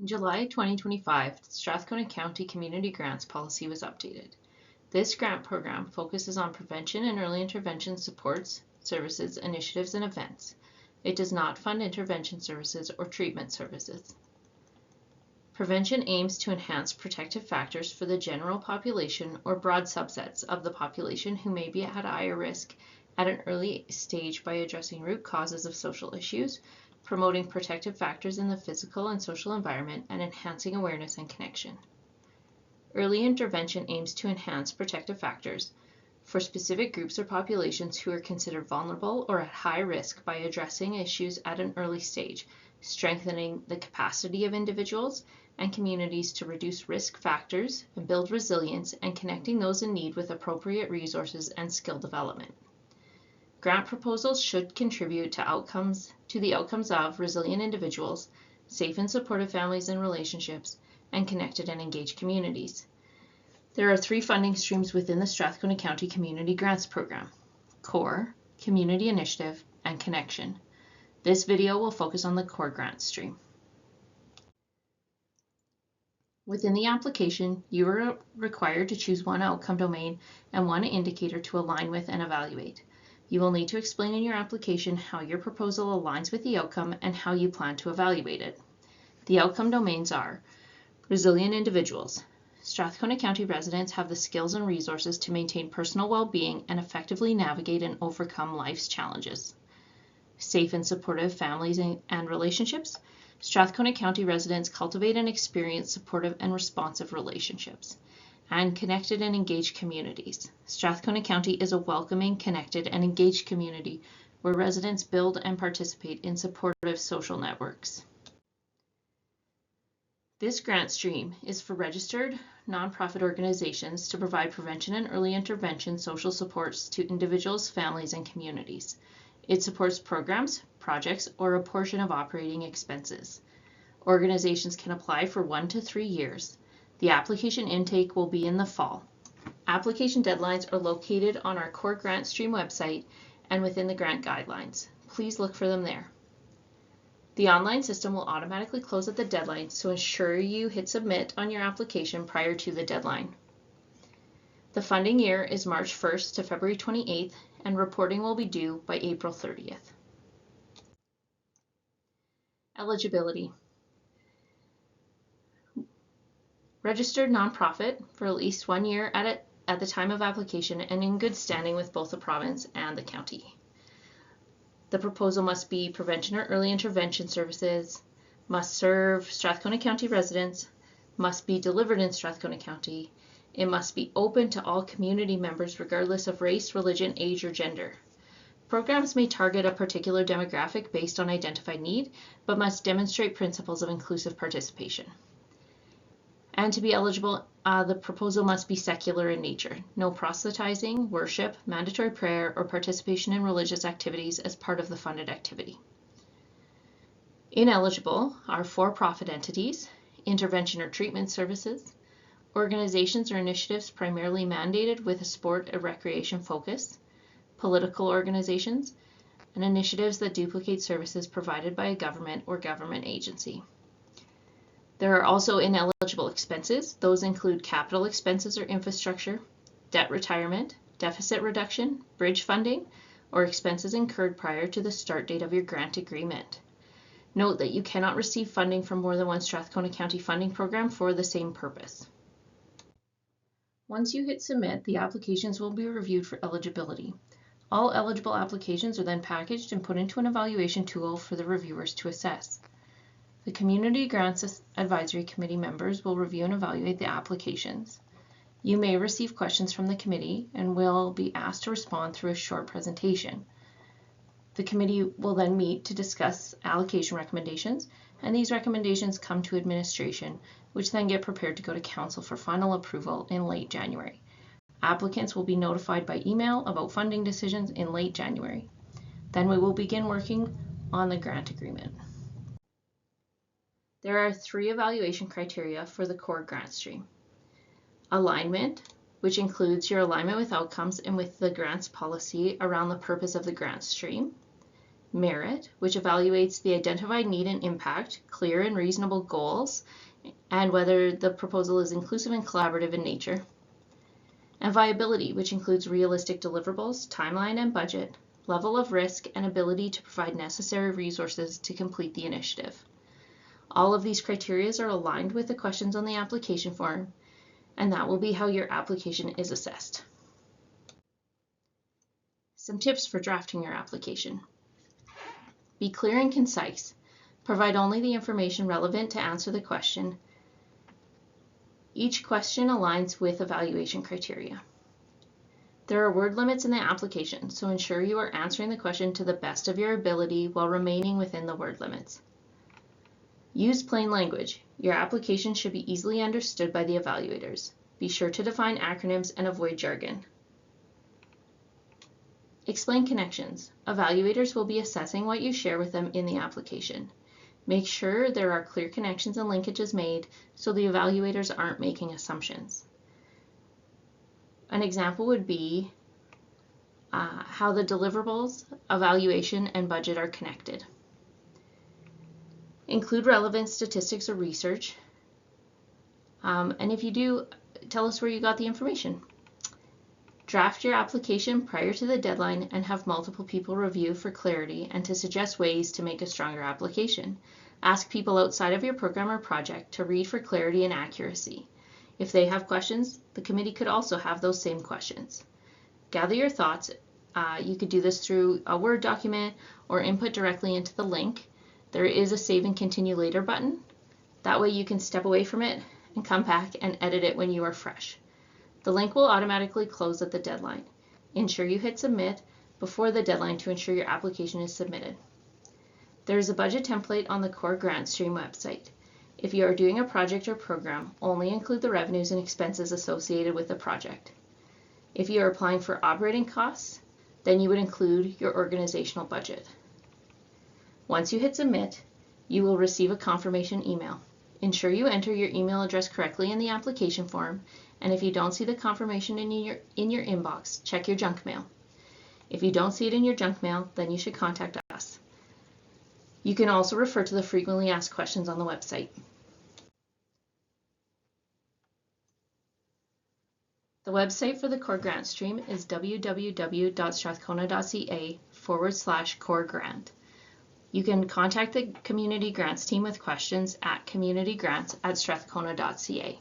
In July 2025, the Strathcona County Community Grants Policy was updated. This grant program focuses on prevention and early intervention supports, services, initiatives, and events. It does not fund intervention services or treatment services. Prevention aims to enhance protective factors for the general population or broad subsets of the population who may be at higher risk at an early stage by addressing root causes of social issues, promoting protective factors in the physical and social environment, and enhancing awareness and connection. Early intervention aims to enhance protective factors for specific groups or populations who are considered vulnerable or at high risk by addressing issues at an early stage, strengthening the capacity of individuals and communities to reduce risk factors and build resilience, and connecting those in need with appropriate resources and skill development. Grant proposals should contribute to the outcomes of resilient individuals, safe and supportive families and relationships, and connected and engaged communities. There are 3 funding streams within the Strathcona County Community Grants Program: CORE, Community Initiative, and Connection. This video will focus on the CoreGrant stream. Within the application, you are required to choose one outcome domain and one indicator to align with and evaluate. You will need to explain in your application how your proposal aligns with the outcome and how you plan to evaluate it. The outcome domains are resilient individuals. Strathcona County residents have the skills and resources to maintain personal well-being and effectively navigate and overcome life's challenges. Safe and supportive families and relationships. Strathcona County residents cultivate and experience supportive and responsive relationships. And connected and engaged communities. Strathcona County is a welcoming, connected, and engaged community where residents build and participate in supportive social networks. This grant stream is for registered nonprofit organizations to provide prevention and early intervention social supports to individuals, families, and communities. It supports programs, projects, or a portion of operating expenses. Organizations can apply for 1 to 3 years. The application intake will be in the fall. Application deadlines are located on our CoreGrant stream website and within the grant guidelines. Please look for them there. The online system will automatically close at the deadline, so ensure you hit submit on your application prior to the deadline. The funding year is March 1st to February 28th, and reporting will be due by April 30th. Eligibility. Registered nonprofit for at least 1 year at the time of application and in good standing with both the province and the county. The proposal must be prevention or early intervention services, must serve Strathcona County residents, must be delivered in Strathcona County. It must be open to all community members regardless of race, religion, age, or gender. Programs may target a particular demographic based on identified need, but must demonstrate principles of inclusive participation. And to be eligible, the proposal must be secular in nature. No proselytizing, worship, mandatory prayer, or participation in religious activities as part of the funded activity. Ineligible are for-profit entities, intervention or treatment services, organizations or initiatives primarily mandated with a sport or recreation focus, political organizations, and initiatives that duplicate services provided by a government or government agency. There are also ineligible expenses. Those include capital expenses or infrastructure, debt retirement, deficit reduction, bridge funding, or expenses incurred prior to the start date of your grant agreement. Note that you cannot receive funding from more than one Strathcona County funding program for the same purpose. Once you hit submit, the applications will be reviewed for eligibility. All eligible applications are then packaged and put into an evaluation tool for the reviewers to assess. The Community Grants Advisory Committee members will review and evaluate the applications. You may receive questions from the committee and will be asked to respond through a short presentation. The committee will then meet to discuss allocation recommendations, and these recommendations come to administration, which then get prepared to go to council for final approval in late January. Applicants will be notified by email about funding decisions in late January. Then we will begin working on the grant agreement. There are 3 evaluation criteria for the CoreGrant stream. Alignment, which includes your alignment with outcomes and with the grants policy around the purpose of the grant stream. merit, which evaluates the identified need and impact, clear and reasonable goals, and whether the proposal is inclusive and collaborative in nature. And viability, which includes realistic deliverables, timeline and budget, level of risk, and ability to provide necessary resources to complete the initiative. All of these criteria are aligned with the questions on the application form, and that will be how your application is assessed. Some tips for drafting your application. Be clear and concise. Provide only the information relevant to answer the question. Each question aligns with evaluation criteria. There are word limits in the application, so ensure you are answering the question to the best of your ability while remaining within the word limits. Use plain language. Your application should be easily understood by the evaluators. Be sure to define acronyms and avoid jargon. Explain connections. Evaluators will be assessing what you share with them in the application. Make sure there are clear connections and linkages made so the evaluators aren't making assumptions. An example would be how the deliverables, evaluation, and budget are connected. Include relevant statistics or research. And if you do, tell us where you got the information. Draft your application prior to the deadline and have multiple people review for clarity and to suggest ways to make a stronger application. Ask people outside of your program or project to read for clarity and accuracy. If they have questions, the committee could also have those same questions. Gather your thoughts. You could do this through a Word document or input directly into the link. There is a Save and Continue Later button. That way you can step away from it and come back and edit it when you are fresh. The link will automatically close at the deadline. Ensure you hit Submit before the deadline to ensure your application is submitted. There is a budget template on the CoreGrant Stream website. If you are doing a project or program, only include the revenues and expenses associated with the project. If you are applying for operating costs, then you would include your organizational budget. Once you hit Submit, you will receive a confirmation email. Ensure you enter your email address correctly in the application form, and if you don't see the confirmation in your inbox, check your junk mail. If you don't see it in your junk mail, then you should contact us. You can also refer to the frequently asked questions on the website. The website for the CoreGrant stream is www.strathcona.ca/CoreGrant. You can contact the Community Grants team with questions at communitygrants@strathcona.ca.